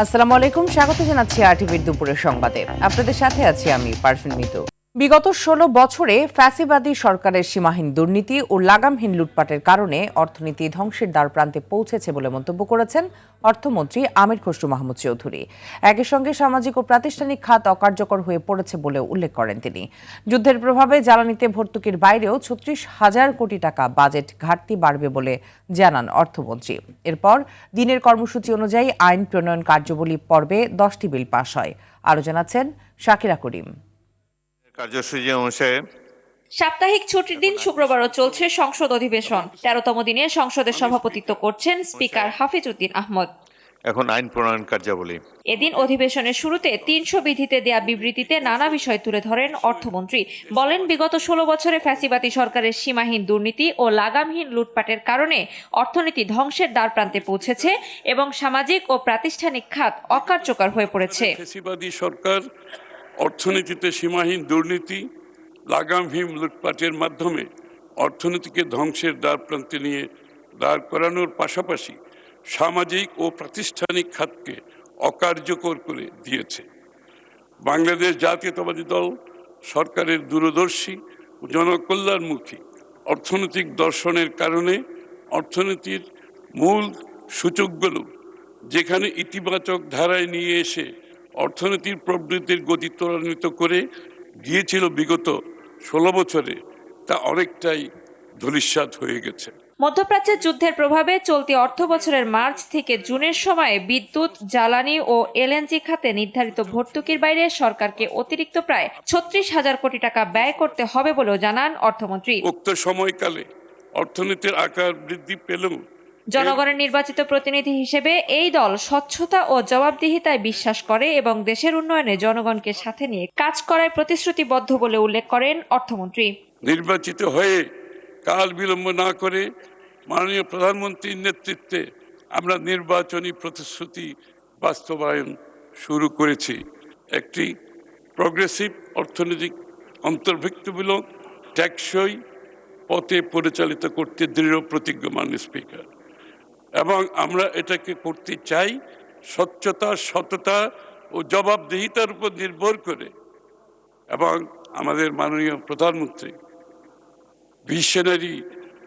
আসসালামু আলাইকুম, স্বাগত জানাচ্ছি আরটিভির দুপুরের সংবাদে। আপনাদের সাথে আছি আমি পারফিন মিতু। বিগত ১৬ বছরে ফ্যাসিবাদী সরকারের সীমাহীন দুর্নীতি ও লাগামহীন লুটপাটের কারণে অর্থনীতি ধ্বংসের দ্বারপ্রান্তে পৌঁছেছে বলে মন্তব্য করেছেন অর্থমন্ত্রী আমির খসরু মাহমুদ চৌধুরী। একই সঙ্গে সামাজিক ও প্রাতিষ্ঠানিক খাত অকার্যকর হয়ে পড়েছে বলে উল্লেখ করেন তিনি। যুদ্ধের প্রভাবে জ্বালানিতে ভর্তুকির বাইরেও ৩৬,০০০ কোটি টাকা বাজেট ঘাটতি বাড়বে বলে জানান অর্থমন্ত্রী। এরপর দিনের কর্মসূচি অনুযায়ী আইন প্রণয়ন কার্যাবলী পর্বে ১০টি বিল পাশ হয়। আরও জানাচ্ছেন শাকিরা করিম। কার্যসূচি অনুসারে সাপ্তাহিক ছুটির দিন শুক্রবারও চলছে সংসদ অধিবেশন। ১৩তম দিনে সংসদের সভাপতিত্ব করছেন স্পিকার হাফিজ উদ্দিন আহমদ। এখন আইন প্রণয়ন কার্যাবলী। এদিন অধিবেশনের শুরুতে ৩০০ বিধিতে দেয়া বিবৃতিতে নানা বিষয় তুলে ধরেন অর্থমন্ত্রী। বলেন, বিগত ১৬ বছরে ফ্যাসিবাদী সরকারের সীমাহীন দুর্নীতি ও লাগামহীন লুটপাটের কারণে অর্থনীতি ধ্বংসের দ্বারপ্রান্তে পৌঁছেছে এবং সামাজিক ও প্রাতিষ্ঠানিক খাত অকার্যকর হয়ে পড়েছে। ফ্যাসিবাদী সরকার অর্থনীতিতে সীমাহীন দুর্নীতি, লাগামহীন লুটপাটের মাধ্যমে অর্থনীতিকে ধ্বংসের দ্বারপ্রান্তে নিয়ে দাঁড় করানোর পাশাপাশি সামাজিক ও প্রাতিষ্ঠানিক খাতকে অকার্যকর করে দিয়েছে। বাংলাদেশ জাতীয়তাবাদী দল সরকারের দূরদর্শী ও জনকল্যাণমুখী অর্থনৈতিক দর্শনের কারণে অর্থনীতির মূল সূচকগুলো যেখানে ইতিবাচক ধারায় নিয়ে এসে অর্থনীতির প্রবৃদ্ধির গতি ত্বরান্বিত করে গিয়েছিল বিগত ১৬ বছরে, তা অনেকটাই ধূলিসাৎ হয়ে গেছে। মধ্যপ্রাচ্যের যুদ্ধের প্রভাবে চলতি অর্থবছরের মার্চ থেকে জুনের সময়ে বিদ্যুৎ, জ্বালানি ও এলএনজি খাতে নির্ধারিত ভর্তুকির বাইরে সরকারকে অতিরিক্ত প্রায় ৩৬,০০০ কোটি টাকা ব্যয় করতে হবে বলেও জানান অর্থমন্ত্রী। উক্ত সময়কালে অর্থনীতির আকার বৃদ্ধি পেলেও জনগণের নির্বাচিত প্রতিনিধি হিসেবে এই দল স্বচ্ছতা ও জবাবদিহিতায় বিশ্বাস করে এবং দেশের উন্নয়নে জনগণকে সাথে নিয়ে কাজ করায় প্রতিশ্রুতিবদ্ধ বলে উল্লেখ করেন অর্থমন্ত্রী। নির্বাচিত হয়ে কাল বিলম্ব না করে মাননীয় প্রধানমন্ত্রীর নেতৃত্বে আমরা নির্বাচনী প্রতিশ্রুতি বাস্তবায়ন শুরু করেছি। একটি প্রগ্রেসিভ অর্থনৈতিক অন্তর্ভুক্তিমূলক টেকসই পথে পরিচালিত করতে দৃঢ় প্রতিজ্ঞ মাননীয় স্পিকার, এবং আমরা এটাকে করতে চাই স্বচ্ছতা, সততা ও জবাবদিহিতার উপর নির্ভর করে, এবং আমাদের মাননীয় প্রধানমন্ত্রী ভিশনারি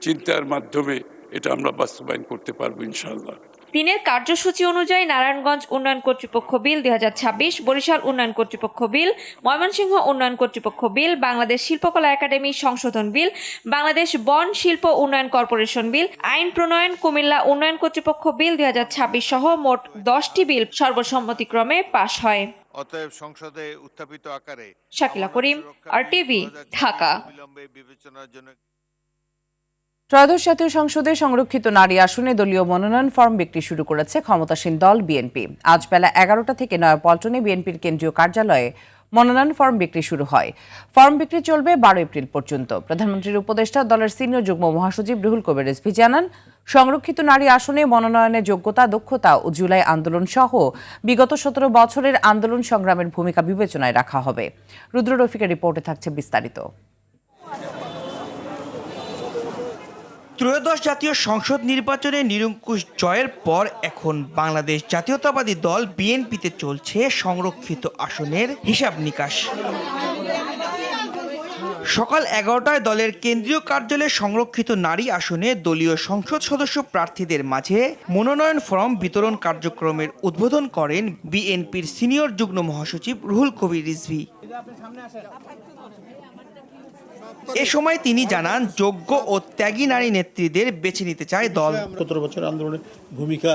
চিন্তার মাধ্যমে এটা আমরা বাস্তবায়ন করতে পারবো ইনশাআল্লাহ। দিনের কার্যসূচি অনুযায়ী নারায়ণগঞ্জ উন্নয়ন কর্তৃপক্ষ বিল ২০২৬, বরিশাল উন্নয়ন কর্তৃপক্ষ বিল, ময়মনসিংহ উন্নয়ন কর্তৃপক্ষ বিল, বাংলাদেশ শিল্পকলা একাডেমি সংশোধন বিল, বাংলাদেশ বন শিল্প উন্নয়ন কর্পোরেশন বিল, আইন প্রণয়ন, কুমিল্লা উন্নয়ন কর্তৃপক্ষ বিল ২০২৬ সহ মোট ১০টি বিল সর্বসম্মতিক্রমে পাশ হয়। অতএব সংসদে উত্থাপিত আকারে শাকিলা করিম, আরটিভি, ঢাকা। বিবেচনার জন্য ত্রয়োদশ জাতীয় সংসদে সংরক্ষিত নারী আসনে দলীয় মনোনয়ন ফর্ম বিক্রি শুরু করেছে ক্ষমতাসীন দল বিএনপি। আজ বেলা ১১টা থেকে নয়াপল্টনে বিএনপির কেন্দ্রীয় কার্যালয়ে মনোনয়ন ফর্ম বিক্রি শুরু হয়। ফর্ম বিক্রি চলবে ১২ এপ্রিল পর্যন্ত। প্রধানমন্ত্রীর উপদেষ্টা দলের সিনিয়র যুগ্ম মহাসচিব রুহুল কবির রিজভী জানান, সংরক্ষিত নারী আসনে মনোনয়নের যোগ্যতা, দক্ষতা ও জুলাই আন্দোলন সহ বিগত ১৭ বছরের আন্দোলন সংগ্রামের ভূমিকা বিবেচনায় রাখা হবে। রুদ্র রফিকের রিপোর্টে থাকছে বিস্তারিত। ত্রয়োদশ জাতীয় সংসদ নির্বাচনে নিরঙ্কুশ জয়ের পর এখন বাংলাদেশ জাতীয়তাবাদী দল বিএনপিতে চলছে সংরক্ষিত আসনের হিসাব নিকাশ। সকাল ১১টায় দলের কেন্দ্রীয় কার্যালয়ে সংরক্ষিত নারী আসনে দলীয় সংসদ সদস্য প্রার্থীদের মাঝে মনোনয়ন ফর্ম বিতরণ কার্যক্রমের উদ্বোধন করেন বিএনপির সিনিয়র যুগ্ম মহাসচিব রুহুল কবির রিজভী। এ সময় তিনি জানান, যোগ্য ও ত্যাগী নারী নেত্রীদের বেছে নিতে চায় দল। ১৭ বছর আন্দোলনের ভূমিকা,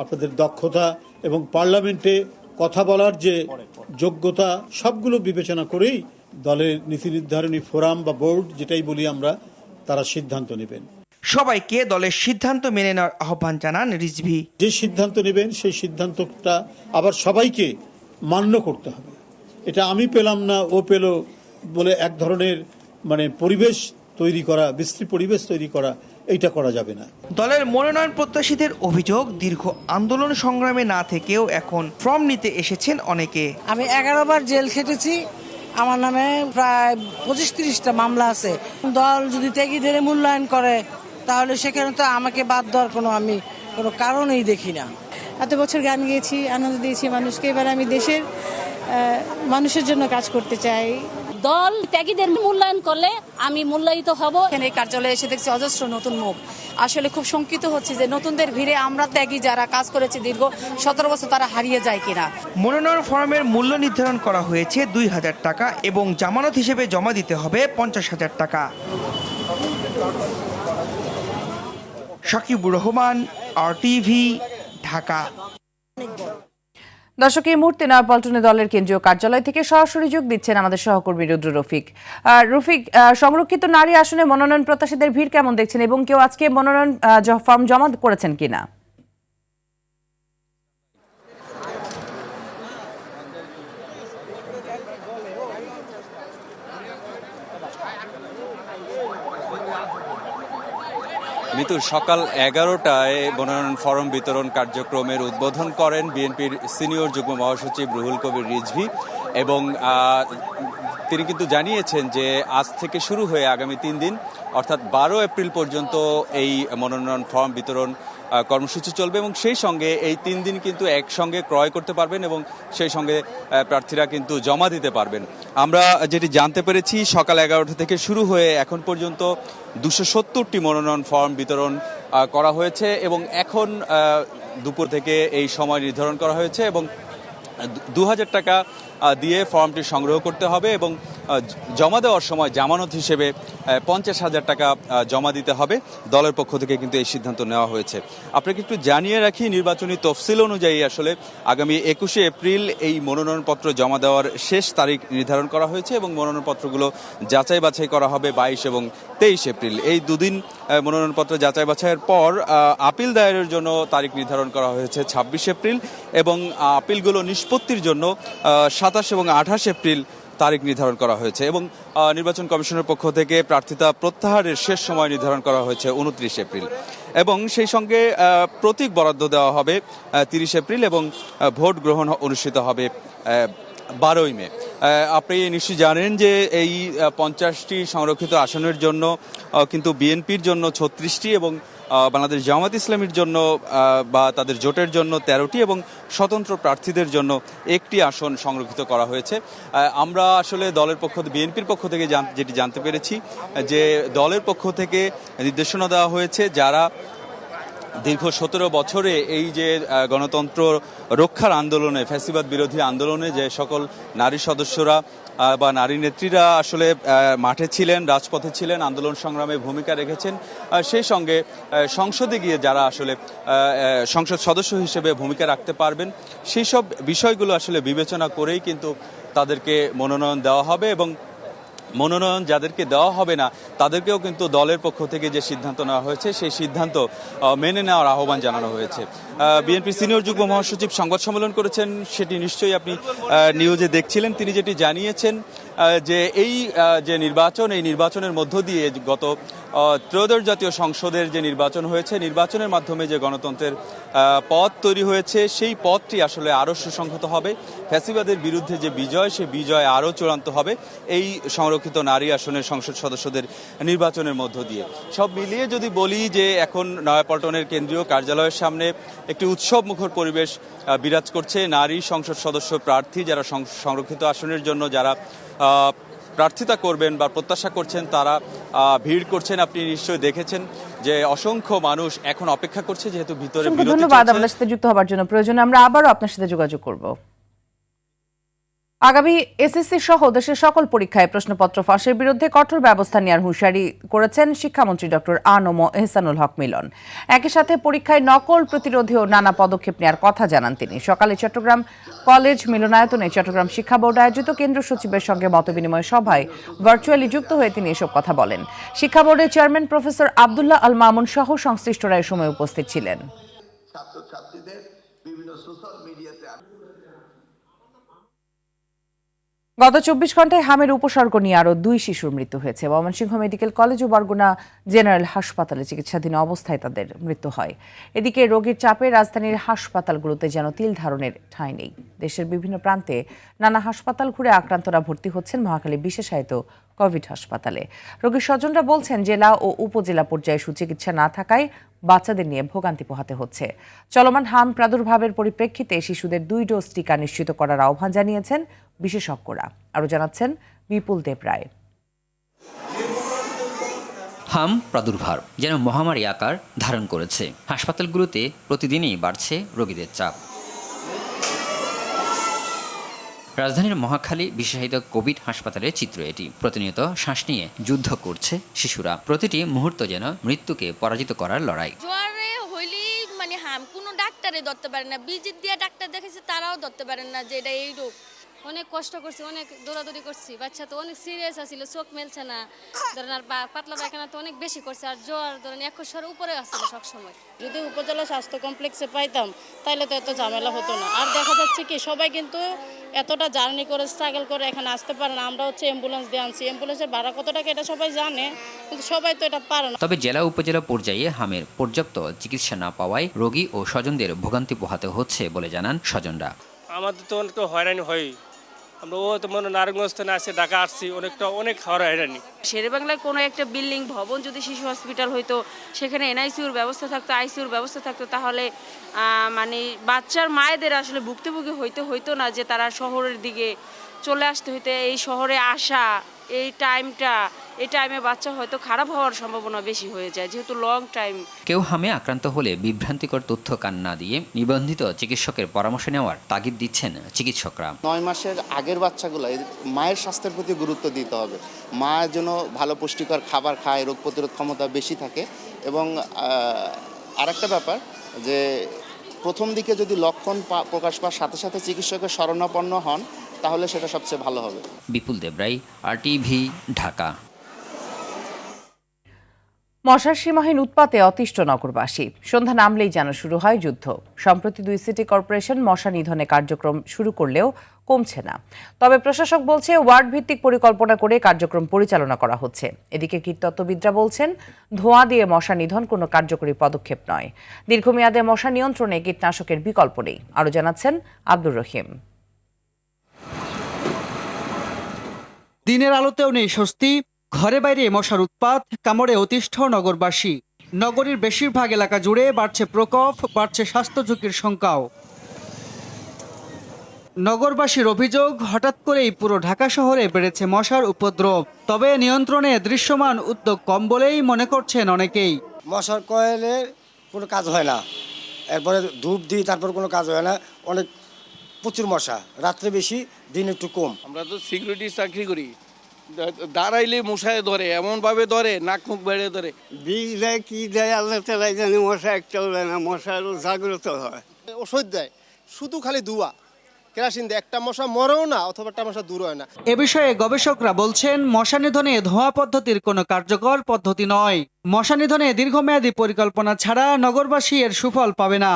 আপনাদের দক্ষতা এবং পার্লামেন্টে কথা বলার যে যোগ্যতা, সবগুলো বিবেচনা করেই দলের নীতি নির্ধারণী ফোরাম বা বোর্ড, যেটাই বলি আমরা, তারা সিদ্ধান্ত নেবেন। সবাইকে দলের সিদ্ধান্ত মেনে নেওয়ার আহ্বান জানান রিজভী। যে সিদ্ধান্ত নেবেন সেই সিদ্ধান্তটা আবার সবাইকে মান্য করতে হবে। এটা আমি পেলাম না ও পেল বলে এক ধরনের পরিবেশ তৈরি করা, বিশ্রী পরিবেশ তৈরি করা, এইটা করা যাবে না। দলের মনোনয়ন প্রত্যাশীদের অভিযোগ, দীর্ঘ আন্দোলন সংগ্রামে না থেকেও এখন ফর্ম নিতে এসেছেন অনেকে। আমি 11 বার জেল খেটেছি, আমার নামে প্রায় 25-30টা মামলা আছে। দল যদি ত্যাগীদের মূল্যায়ন করে তাহলে সেখানে তো আমাকে বাদ দেওয়ার আমি কোনো কারণই দেখি না। এত বছর গান গেয়েছি, আনন্দ দিয়েছি মানুষকে, এবার আমি দেশের মানুষের জন্য কাজ করতে চাই। দল ত্যাগীদের মূল্যায়ন করলে আমি মূল্যায়িত হব। এখানে কার্যালয়ে এসে দেখছি অজস্র নতুন মুখ, আসলে খুব শঙ্কিত হচ্ছে যে নতুনদের ভিড়ে আমরা ত্যাগী যারা কাজ করেছি দীর্ঘ 17 বছর তারা হারিয়ে যায় কিনা। মনোনয়ন ফর্মের মূল্য নির্ধারণ করা হয়েছে 2,000 টাকা এবং জামানত হিসেবে জমা দিতে হবে 50,000 টাকা। শাকিবুর রহমান, RTV, ঢাকা। দর্শক, এই মুহূর্তে নয়াপল্টনে দলের কেন্দ্রীয় কার্যালয় থেকে সরাসরি যোগ দিচ্ছেন আমাদের সহকর্মী রুদ্র রফিক। রফিক, সংরক্ষিত নারী আসনে মনোনয়ন প্রত্যাশীদের ভিড় কেমন দেখছেন এবং কেউ আজকে মনোনয়ন ফর্ম জমা করেছেন কিনা? মিতুর সকাল 11টায় মনোনয়ন ফরম বিতরণ কার্যক্রমের উদ্বোধন করেন বিএনপির সিনিয়র যুগ্ম মহাসচিব রুহুল কবির রিজভী এবং তিনি কিন্তু জানিয়েছেন যে আজ থেকে শুরু হয়ে আগামী 3 দিন অর্থাৎ 12 এপ্রিল পর্যন্ত এই মনোনয়ন ফর্ম বিতরণ কর্মসূচি চলবে এবং সেই সঙ্গে এই 3 দিন কিন্তু একসঙ্গে ক্রয় করতে পারবেন এবং সেই সঙ্গে প্রার্থীরা কিন্তু জমা দিতে পারবেন। আমরা যেটি জানতে পেরেছি সকাল 11টা থেকে শুরু হয়ে এখন পর্যন্ত 270টি মনোনয়ন ফর্ম বিতরণ করা হয়েছে এবং এখন দুপুর থেকে এই সময় নির্ধারণ করা হয়েছে এবং 2,000 টাকা দিয়ে ফর্মটি সংগ্রহ করতে হবে এবং জমা দেওয়ার সময় জামানত হিসেবে 50,000 টাকা জমা দিতে হবে। দলের পক্ষ থেকে কিন্তু এই সিদ্ধান্ত নেওয়া হয়েছে। আপনাকে একটু জানিয়ে রাখি, নির্বাচনী তফসিল অনুযায়ী আসলে আগামী 21শে এপ্রিল এই মনোনয়নপত্র জমা দেওয়ার শেষ তারিখ নির্ধারণ করা হয়েছে এবং মনোনয়নপত্রগুলো যাচাই বাছাই করা হবে 22 এবং 23 এপ্রিল। এই দুদিন মনোনয়নপত্র যাচাই বাছাইয়ের পর আপিল দায়েরের জন্য তারিখ নির্ধারণ করা হয়েছে 26 এপ্রিল এবং আপিলগুলো নিষ্পত্তির জন্য 27 এবং 28 এপ্রিল তারিখ নির্ধারণ করা হয়েছে এবং নির্বাচন কমিশনের পক্ষ থেকে প্রার্থিতা প্রত্যাহারের শেষ সময় নির্ধারণ করা হয়েছে 29 এপ্রিল এবং সেই সঙ্গে প্রতীক বরাদ্দ দেওয়া হবে 30 এপ্রিল এবং ভোট গ্রহণ অনুষ্ঠিত হবে 12 মে। আপনি নিশ্চয়ই জানেন যে এই 50টি সংরক্ষিত আসনের জন্য কিন্তু বিএনপির জন্য 36টি এবং বাংলাদেশ জামাত ইসলামীর জন্য বা তাদের জোটের জন্য 13টি এবং স্বতন্ত্র প্রার্থীদের জন্য 1টি আসন সংরক্ষিত করা হয়েছে। আমরা আসলে দলের বিএনপির পক্ষ থেকে যেটি জানতে পেরেছি যে দলের পক্ষ থেকে নির্দেশনা দেওয়া হয়েছে যারা দীর্ঘ 17 বছরে এই যে গণতন্ত্র রক্ষার আন্দোলনে, ফ্যাসিবাদ বিরোধী আন্দোলনে যে সকল নারী সদস্যরা বা নারী নেত্রীরা আসলে মাঠে ছিলেন, রাজপথে ছিলেন, আন্দোলন সংগ্রামে ভূমিকা রেখেছেন, সেই সঙ্গে সংসদে গিয়ে যারা আসলে সংসদ সদস্য হিসেবে ভূমিকা রাখতে পারবেন সেই সব বিষয়গুলো আসলে বিবেচনা করেই কিন্তু তাদেরকে মনোনয়ন দেওয়া হবে এবং মনোনয়ন যাদেরকে দেওয়া হবে না তাদেরকেও কিন্তু দলের পক্ষ থেকে যে সিদ্ধান্ত নেওয়া হয়েছে সেই সিদ্ধান্ত মেনে নেওয়ার আহ্বান জানানো হয়েছে। বিএনপি সিনিয়র যুগ্ম মহাসচিব সংবাদ সম্মেলন করেছেন, সেটি নিশ্চয়ই আপনি নিউজে দেখছিলেন। তিনি যেটি জানিয়েছেন যে এই যে নির্বাচন, এই নির্বাচনের মধ্য দিয়ে গত ত্রয়োদশ জাতীয় সংসদের যে নির্বাচন হয়েছে, নির্বাচনের মাধ্যমে যে গণতন্ত্রের পথ তৈরি হয়েছে সেই পথটি আসলে আরও সুসংহত হবে। ফ্যাসিবাদের বিরুদ্ধে যে বিজয়, সেই বিজয় আরও চূড়ান্ত হবে এই সংরক্ষিত নারী আসনের সংসদ সদস্যদের নির্বাচনের মধ্য দিয়ে। সব মিলিয়ে যদি বলি যে এখন নয়াপল্টনের কেন্দ্রীয় কার্যালয়ের সামনে একটি উৎসব মুখর পরিবেশ বিরাজ করছে। নারী সংসদ সদস্য প্রার্থী যারা সংরক্ষিত আসনের জন্য যারা প্রার্থিতা করবেন বা প্রত্যাশা করছেন তারা ভিড় করছেন। আপনি নিশ্চয়ই দেখেছেন যে অসংখ্য মানুষ এখন অপেক্ষা করছে, যেহেতু ভিতরে ধন্যবাদ আমাদের সাথে যুক্ত হওয়ার জন্য। প্রয়োজনে আমরা আবারও আপনার সাথে যোগাযোগ করব। আগামী এসএসসি সহ দেশের সকল পরীক্ষায় প্রশ্নপত্র ফাঁসের বিরুদ্ধে কঠোর ব্যবস্থা নেওয়ার হুঁশিয়ারি করেছেন শিক্ষামন্ত্রী ডক্টর আ.ন.ম এহসানুল হক মিলন। একই সাথে পরীক্ষায় নকল প্রতিরোধেও নানা পদক্ষেপ নেওয়ার কথা জানান তিনি। সকালে চট্টগ্রাম কলেজ মিলনায়তনে চট্টগ্রাম শিক্ষা বোর্ড আয়োজিত কেন্দ্র সচিবের সঙ্গে মতবিনিময় সভায় ভার্চুয়ালি যুক্ত হয়ে তিনি এসব কথা বলেন। শিক্ষা বোর্ডের চেয়ারম্যান প্রফেসর আব্দুল্লাহ আল মামুন সহ সংশ্লিষ্টরা এ সময় উপস্থিত ছিলেন। গত 24 ঘন্টায় হামের উপসর্গ নিয়ে আরও 2 শিশুর মৃত্যু হয়েছে। ময়মনসিংহ মেডিকেল কলেজ ও বরগুনা জেনারেল হাসপাতালে চিকিৎসাধীন অবস্থায় তাদের মৃত্যু হয়। এদিকে রোগীর চাপে রাজধানীর হাসপাতালগুলোতে যেন তিল ধারণের ঠাঁই নেই। দেশের বিভিন্ন প্রান্তে নানা হাসপাতাল ঘুরে আক্রান্তরা ভর্তি হচ্ছেন মহাখালী বিশেষায়িত কোভিড হাসপাতালে। রোগীর স্বজনরা বলছেন, জেলা ও উপজেলা পর্যায়ে সুচিকিৎসা না থাকায় বাচ্চাদের নিয়ে ভোগান্তি পোহাতে হচ্ছে। চলমান হাম প্রাদুর্ভাবের পরিপ্রেক্ষিতে শিশুদের 2 ডোজ টিকা নিশ্চিত করার আহ্বান জানিয়েছেন বিশেষজ্ঞরা। আরও জানাচ্ছেন বিপুল দেব রায়। হাম প্রাদুর্ভাব যেন মহামারী আকার ধারণ করেছে। হাসপাতালগুলোতে প্রতিদিনই বাড়ছে রোগীদের চাপ। রাজধানীর মহাখালী বিশেষায়িত কোভিড হাসপাতালের চিত্র এটি। প্রতিনিয়ত শ্বাস নিয়ে যুদ্ধ করছে শিশুরা। প্রতিটি মুহূর্ত যেন মৃত্যুকে পরাজিত করার লড়াই। জ্বরে হইলি মানে হাম কোনো ডাক্তারে ধরতে পারে না, বিজিত দিয়ে ডাক্তার দেখেছে তারাও ধরতে পারেন না যে এটা এই রোগ। অনেক কষ্ট করছি, অনেক দৌড়াদৌড়ি করছি, বাচ্চা তো অনেক সিরিয়াস আছিল, চোখ মেলছে না, ধরেন আর পাতলা পায়খানা তো অনেক বেশি করছে, আর জ্বর ধরেন 100 উপরে আসছিল সবসময়। যদি উপজেলা স্বাস্থ্য কমপ্লেক্সে পাইতাম তাহলে তো এত ঝামেলা হতো না। আর দেখা যাচ্ছে কি সবাই কিন্তু এতটা জার্নি করে স্ট্রাগল করে এখানে আসতে পারে না। আমরা হচ্ছে অ্যাম্বুলেন্স দিয়ে আনছি, অ্যাম্বুলেন্সের ভাড়া কত টাকা এটা সবাই জানে, কিন্তু সবাই তো এটা পারে না। তবে জেলা উপজেলা পর্যায়ে হামের পর্যাপ্ত চিকিৎসা না পাওয়ায় রোগী ও স্বজনদের ভোগান্তি পোহাতে হচ্ছে বলে জানান স্বজনরা। আমাদের তো অনেকটা হয়রানি হয়। আমরা তো মনে নারায়ণগঞ্জ থেকে আসছে, ঢাকা আসছি, অনেক হয়রানি। শেরেবাংলায় কোনো একটা বিল্ডিং ভবন যদি শিশু হসপিটাল হইতো, সেখানে এনআইসিউর ব্যবস্থা থাকতো, আইসিউর ব্যবস্থা থাকতো, তাহলে মানে বাচ্চার মায়েদের আসলে ভুক্তভোগী হইতো না যে তারা শহরের দিকে চলে আসতে হইতে। এই শহরে আসা এই টাইমে বাচ্চা হয়তো খারাপ হওয়ার সম্ভাবনা বেশি হয়ে যায়, যেহেতু লং টাইম। কেউ হামে আক্রান্ত হলে বিভ্রান্তিকর তথ্য কান না দিয়ে নিবন্ধিত চিকিৎসকের পরামর্শ নেওয়ার তাগিদ দিচ্ছেন চিকিৎসকরা। 9 মাসের আগের বাচ্চাগুলো মায়ের স্বাস্থ্যের প্রতি গুরুত্ব দিতে হবে। মা যেন ভালো পুষ্টিকর খাবার খায়, রোগ প্রতিরোধ ক্ষমতা বেশি থাকে। এবং আরেকটা ব্যাপার যে প্রথম দিকে যদি লক্ষণ প্রকাশ পাওয়ার সাথে সাথে চিকিৎসকের শরণাপন্ন হন তাহলে সেটা সবচেয়ে ভালো হবে। বিপুল দেবরাই, RTV, ঢাকা। মশার সীমাহীন উৎপাতে অতিষ্ঠ নগরবাসী। সন্ধ্যা নামলেই যেন শুরু হয় যুদ্ধ। সম্প্রতি 2 সিটি কর্পোরেশন মশা নিধনে কার্যক্রম শুরু করলেও কমছে না। তবে প্রশাসক বলছে ওয়ার্ড ভিত্তিক পরিকল্পনা করে কার্যক্রম পরিচালনা করা হচ্ছে। এদিকে কীটতত্ত্ববিদরা বলছেন, ধোঁয়া দিয়ে মশা নিধন কোনো কার্যকরী পদক্ষেপ নয়। দীর্ঘমেয়াদে মশা নিয়ন্ত্রণে কীটনাশকের বিকল্প নেই। আরও জানাচ্ছেন আব্দুর রহিম। দিনের আলোতেও নেই স্বস্তি, ঘরে বাইরে মশার উৎপাত, কামড়ে অতিষ্ঠ নগরবাসী। নগরীর বেশিরভাগ এলাকা জুড়ে বাড়ছে প্রকোপ, বাড়ছে স্বাস্থ্য ঝুঁকির শঙ্কাও। নগরবাসীর অভিযোগ, হঠাৎ করেই পুরো ঢাকা শহরে বেড়েছে মশার উপদ্রব। তবে নিয়ন্ত্রণে দৃশ্যমান উদ্যোগ কম বলেই মনে করছেন অনেকেই। মশার কয়েলের কোনো কাজ হয় না, এরপরে ধূপ দিই, তারপর কোনো কাজ হয় না। প্রচুর মশা, রাত্রে বেশি, দিন একটু কম। আমরা তো সিকিউরিটি চাকরি করি, দাঁড়াইলে মশায় ধরে, এমনভাবে ধরে নাক মুখ বেড়ে ধরে। বীজ দেয় কি দেয় আল্লাহ তাআলাই জানে, মশা একটাও দেয় না। মশা আরও জাগ্রত হয়। ওষুধ দেয়, শুধু খালি দুয়া কেরাসিন দেয়, একটা মশা মরেও না অথবা একটা মশা দূর হয় না। এ বিষয়ে গবেষকরা বলছেন, মশা নিধনে ধোঁয়া পদ্ধতির কোনো কার্যকর পদ্ধতি নয়। মশা নিধনে দীর্ঘমেয়াদী পরিকল্পনা ছাড়া নগরবাসী এর সুফল পাবে না।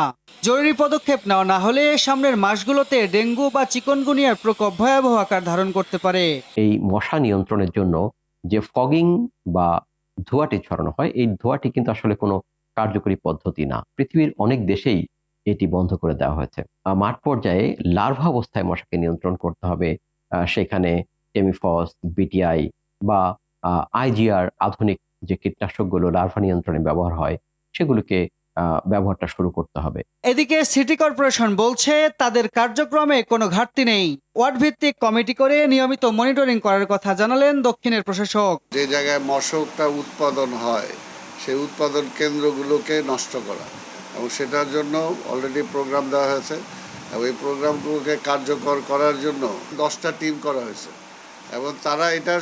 জরুরি পদক্ষেপ নেওয়া না হলে সামনের মাসগুলোতে ডেঙ্গু বা চিকনগুনিয়ার প্রকোপ ভয়াবহ আকার ধারণ করতে পারে। এই মশা নিয়ন্ত্রণের জন্য যে ফগিং বা ধোঁয়াটি ছড়ানো হয়, এই ধোঁয়াটি কিন্তু আসলে কোনো কার্যকরী পদ্ধতি না। পৃথিবীর অনেক দেশেই এটি বন্ধ করে দেওয়া হয়েছে। মাঠ পর্যায়ে লার্ভা অবস্থায় মশাকে নিয়ন্ত্রণ করতে হবে। সেখানে টেমিফস, বিটিআই বা IGR আধুনিক যে কীটনাশকগুলো লার্ভা নিয়ন্ত্রণে ব্যবহার হয় সেগুলোকে ব্যবহারটা শুরু করতে হবে। এদিকে সিটি কর্পোরেশন বলছে তাদের কার্যক্রমে কোনো ঘাটতি নেই। ওয়ার্ড ভিত্তিক কমিটি করে নিয়মিত মনিটরিং করার কথা জানালেন দক্ষিণের প্রশাসক। যে জায়গায় মশকটা উৎপাদন হয় সেই উৎপাদন কেন্দ্রগুলোকে নষ্ট করা, এবং সেটার জন্য অলরেডি প্রোগ্রাম দেওয়া হয়েছে। এবং এই প্রোগ্রামগুলোকে কার্যকর করার জন্য 10টা টিম করা হয়েছে, এবং তারা এটা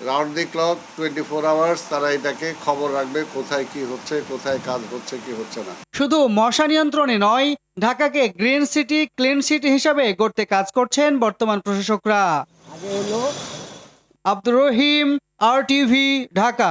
রাউন্ড দি ক্লক 24 আওয়ার্স তারা এটাকে খবর রাখবে, কোথায় কি হচ্ছে, কোথায় কাজ হচ্ছে কি হচ্ছে না। শুধু মশা নিয়ন্ত্রণে নয়, ঢাকাকে গ্রিন সিটি, ক্লিন সিটি হিসাবে গড়তে কাজ করছেন বর্তমান প্রশাসকরা। আব্দুর রহিম, RTV, ঢাকা।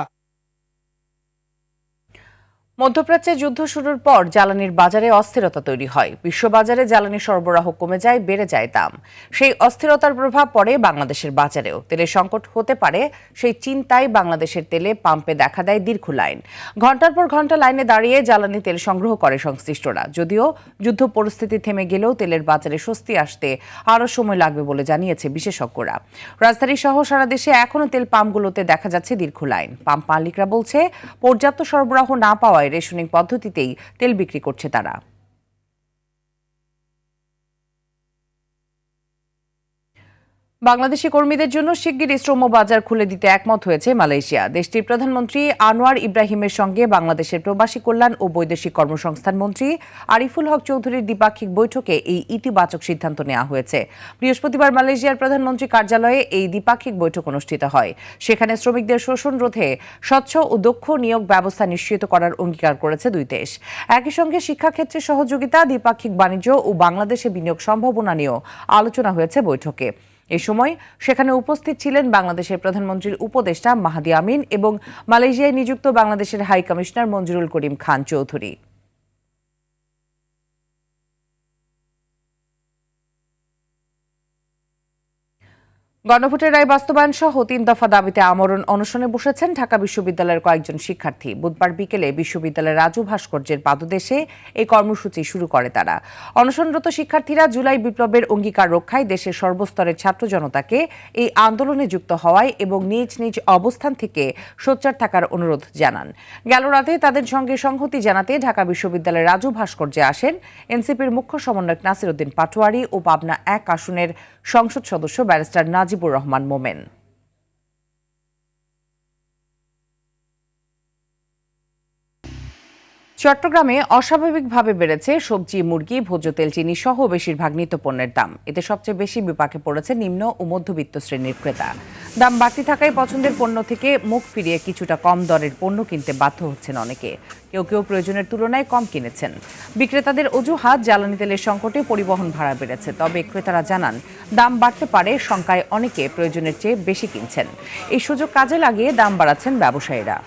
মধ্যপ্রাচ্যে যুদ্ধ শুরুর পর জ্বালানির বাজারে অস্থিরতা তৈরি হয়। বিশ্ববাজারে জ্বালানি সরবরাহ কমে যায়, বেড়ে যায় দাম। সেই অস্থিরতার প্রভাব পড়ে বাংলাদেশের বাজারেও। তেলের সংকট হতে পারে সেই চিন্তায় বাংলাদেশের তেলে পাম্পে দেখা দেয় দীর্ঘ লাইন। ঘন্টার পর ঘন্টা লাইনে দাঁড়িয়ে জ্বালানি তেল সংগ্রহ করে সংশ্লিষ্টরা। যদিও যুদ্ধ পরিস্থিতি থেমে গেলেও তেলের বাজারে স্বস্তি আসতে আরও সময় লাগবে বলে জানিয়েছে বিশেষজ্ঞরা। রাজধানী সহ সারা দেশে এখনও তেল পাম্পগুলোতে দেখা যাচ্ছে দীর্ঘ লাইন। পাম্প মালিকরা বলছে, পর্যাপ্ত সরবরাহ না পাওয়ায় রেশনিং পদ্ধতিতেই তেল বিক্রি করছে তারা। বাংলাদেশি কর্মীদের জন্য শিগগিরই শ্রম বাজার খুলে দিতে একমত হয়েছে মালয়েশিয়া। দেশটির প্রধানমন্ত্রী আনোয়ার ইব্রাহিমের সঙ্গে বাংলাদেশের প্রবাসী কল্যাণ ও বৈদেশিক কর্মসংস্থান মন্ত্রী আরিফুল হক চৌধুরীর দ্বিপাক্ষিক বৈঠকে এই ইতিবাচক সিদ্ধান্ত নেওয়া হয়েছে। বৃহস্পতিবার মালয়েশিয়ার প্রধানমন্ত্রী কার্যালয়ে এই দ্বিপাক্ষিক বৈঠক অনুষ্ঠিত হয়। সেখানে শ্রমিকদের শোষণ রোধে স্বচ্ছ ও দক্ষ নিয়োগ ব্যবস্থা নিশ্চিত করার অঙ্গীকার করেছে দুই দেশ। একই সঙ্গে শিক্ষাক্ষেত্রে সহযোগিতা, দ্বিপাক্ষিক বাণিজ্য ও বাংলাদেশে বিনিয়োগ সম্ভাবনা নিয়েও আলোচনা হয়েছে বৈঠকে। এ সময় সেখানে উপস্থিত ছিলেন বাংলাদেশের প্রধানমন্ত্রীর উপদেষ্টা মাহাদি আমিন এবং মালয়েশিয়ায় নিযুক্ত বাংলাদেশের হাই কমিশনার মঞ্জুরুল করিম খান চৌধুরী। গণভোটের রায় বাস্তবায়ন সহ ৩ দফা দাবিতে আমরণ অনশনে বসেছেন ঢাকা বিশ্ববিদ্যালয়ের কয়েকজন শিক্ষার্থী। বুধবার বিকেলে বিশ্ববিদ্যালয়ের রাজু ভাস্কর্যের পাদদেশে এই কর্মসূচি শুরু করে তারা। অনশনরত শিক্ষার্থীরা জুলাই বিপ্লবের অঙ্গীকার রক্ষায় দেশের সর্বস্তরের ছাত্র জনতাকে এই আন্দোলনে যুক্ত হওয়ায় এবং নিজ নিজ অবস্থান থেকে সোচ্চার থাকার অনুরোধ জানান। গেল রাতে তাদের সঙ্গে সংহতি জানাতে ঢাকা বিশ্ববিদ্যালয়ের রাজু ভাস্কর্যে আসেন এনসিপির মুখ্য সমন্বয়ক নাসির উদ্দিন পাটোয়ারি ও পাবনা ১ আসনের সংসদ সদস্য ব্যারিস্টার নাজিবুর রহমান মোমেন। চট্টগ্রামে অস্বাভাবিকভাবে বেড়েছে সবজি, মুরগি, ভোজ্য তেল, চিনি সহ বেশিরভাগ নিত্যপণ্যের দাম। এতে সবচেয়ে বেশি বিপাকে পড়েছে নিম্ন ও মধ্যবিত্ত শ্রেণীর ক্রেতা। দাম বাড়তি থাকায় পছন্দের পণ্য থেকে মুখ ফিরিয়ে কিছুটা কম দরের পণ্য কিনতে বাধ্য হচ্ছেন অনেকে। কেউ কেউ প্রয়োজনের তুলনায় কম কিনেছেন। বিক্রেতাদের অজুহাত, জ্বালানি তেলের সংকটে পরিবহন ভাড়া বেড়েছে। তবে ক্রেতারা জানান, দাম বাড়তে পারে শঙ্কায় অনেকে প্রয়োজনের চেয়ে বেশি কিনছেন। এই সুযোগ কাজে লাগিয়ে দাম বাড়াচ্ছেন ব্যবসায়ীরা।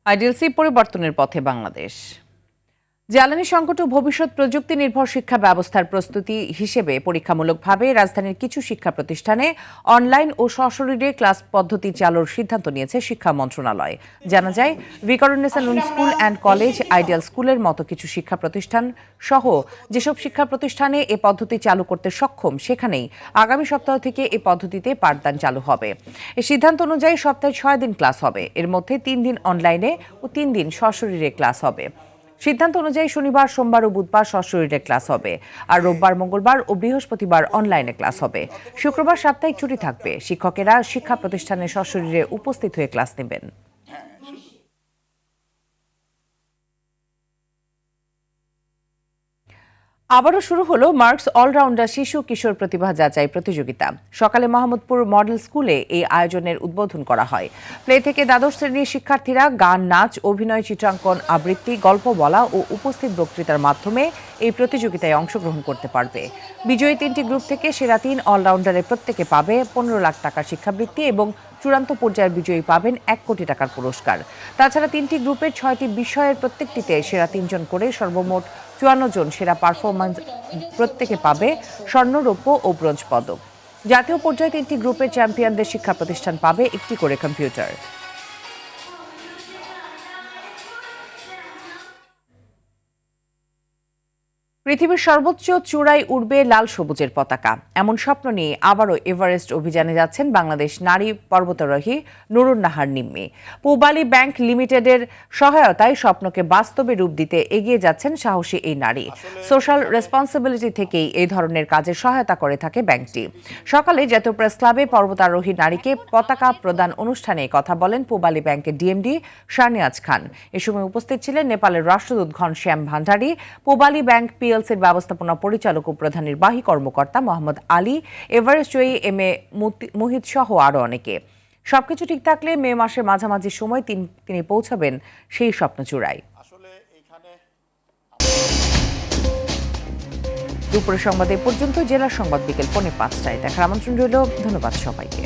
আইডিএলসি পরিবর্তনের পথে বাংলাদেশ। জ্বালানি সংকট ও ভবিষ্যৎ প্রযুক্তি নির্ভর শিক্ষা ব্যবস্থার প্রস্তুতি হিসেবে পরীক্ষামূলকভাবে রাজধানীর কিছু শিক্ষা প্রতিষ্ঠানে অনলাইন ও সশরীরে ক্লাস পদ্ধতি চালুর সিদ্ধান্ত নিয়েছে শিক্ষা মন্ত্রণালয়। জানা যায়, ভিকারুন্নেসা নূন স্কুল অ্যান্ড কলেজ, আইডিয়াল স্কুলের মতো কিছু শিক্ষা প্রতিষ্ঠান সহ যেসব শিক্ষা প্রতিষ্ঠানে এ পদ্ধতি চালু করতে সক্ষম, সেখানেই আগামী সপ্তাহ থেকে এ পদ্ধতিতে পাঠদান চালু হবে। এই সিদ্ধান্ত অনুযায়ী সপ্তাহে 6 দিন ক্লাস হবে। এর মধ্যে 3 দিন অনলাইনে ও 3 দিন সশরীরে ক্লাস হবে। সিদ্ধান্ত অনুযায়ী শনিবার, সোমবার ও বুধবার সশরীরে ক্লাস হবে, আর রোববার, মঙ্গলবার ও বৃহস্পতিবার অনলাইনে ক্লাস হবে। শুক্রবার সাপ্তাহিক ছুটি থাকবে। শিক্ষকেরা শিক্ষা প্রতিষ্ঠানে সশরীরে উপস্থিত হয়ে ক্লাস নেবেন। আবারও শুরু হলো মার্কস অলরাউন্ডার শিশু কিশোর প্রতিভা যাচাই প্রতিযোগিতা। সকালে মোহাম্মদপুর মডেল স্কুলে এই আয়োজনের উদ্বোধন করা হয়। প্লে থেকে দ্বাদশ শ্রেণীর শিক্ষার্থীরা গান, নাচ, অভিনয়, চিত্রাঙ্কন, আবৃত্তি, গল্প বলা ও উপস্থিত বক্তৃতার মাধ্যমে এই প্রতিযোগিতায় অংশগ্রহণ করতে পারবে। বিজয়ী 3টি গ্রুপ থেকে সেরা 3 অলরাউন্ডারের প্রত্যেকে পাবে 15 লাখ টাকার শিক্ষাবৃত্তি এবং চূড়ান্ত পর্যায়ের বিজয়ী পাবেন 1 কোটি টাকার পুরস্কার। তাছাড়া 3টি গ্রুপের 6টি বিষয়ের প্রত্যেকটিতে সেরা 3 জন করে সর্বমোট 54 জন সেরা পারফরম্যান্স প্রত্যেকে পাবে স্বর্ণ, রৌপ্য ও ব্রোঞ্জ পদক। জাতীয় পর্যায়ে 3টি গ্রুপের চ্যাম্পিয়নদের শিক্ষা প্রতিষ্ঠান পাবে 1টি করে কম্পিউটার। পৃথিবীর সর্বোচ্চ চূড়ায় উড়বে লাল সবুজের পতাকা, এমন স্বপ্ন নিয়ে আবারও এভারেস্ট অভিযানে যাচ্ছেন বাংলাদেশ নারী পর্বতারোহী নুরুন নাহার নিম্মি। পূবালী ব্যাংক লিমিটেডের সহায়তায় স্বপ্নকে বাস্তবে রূপ দিতে এগিয়ে যাচ্ছেন সাহসী এই নারী। সোশ্যাল রেসপন্সিবিলিটি থেকেই এই ধরনের কাজে সহায়তা করে থাকে ব্যাংকটি। সকালে জাতীয় প্রেস ক্লাবে পর্বতারোহী নারীকে পতাকা প্রদান অনুষ্ঠানে কথা বলেন পূবালী ব্যাংকের ডিএমডি শাহনিয়াজ খান। এ সময় উপস্থিত ছিলেন নেপালের রাষ্ট্রদূত ঘনশ্যাম ভান্ডারী, পূবালী ব্যাংক PLC হসপিটালসের ব্যবস্থাপনা পরিচালক ও প্রধান নির্বাহী কর্মকর্তা মোহাম্মদ আলী, এভারেস্ট জয়ী MA মুহিত সহ আরও অনেকে। সবকিছু ঠিক থাকলে মে মাসের মাঝামাঝি সময় তিনি পৌঁছাবেন সেই স্বপ্নচূড়ায়। দুপুরের সংবাদ এ পর্যন্ত। জেলার সংবাদ বিকেল 4:45টায় দেখার আমন্ত্রণ রইল। ধন্যবাদ সবাইকে।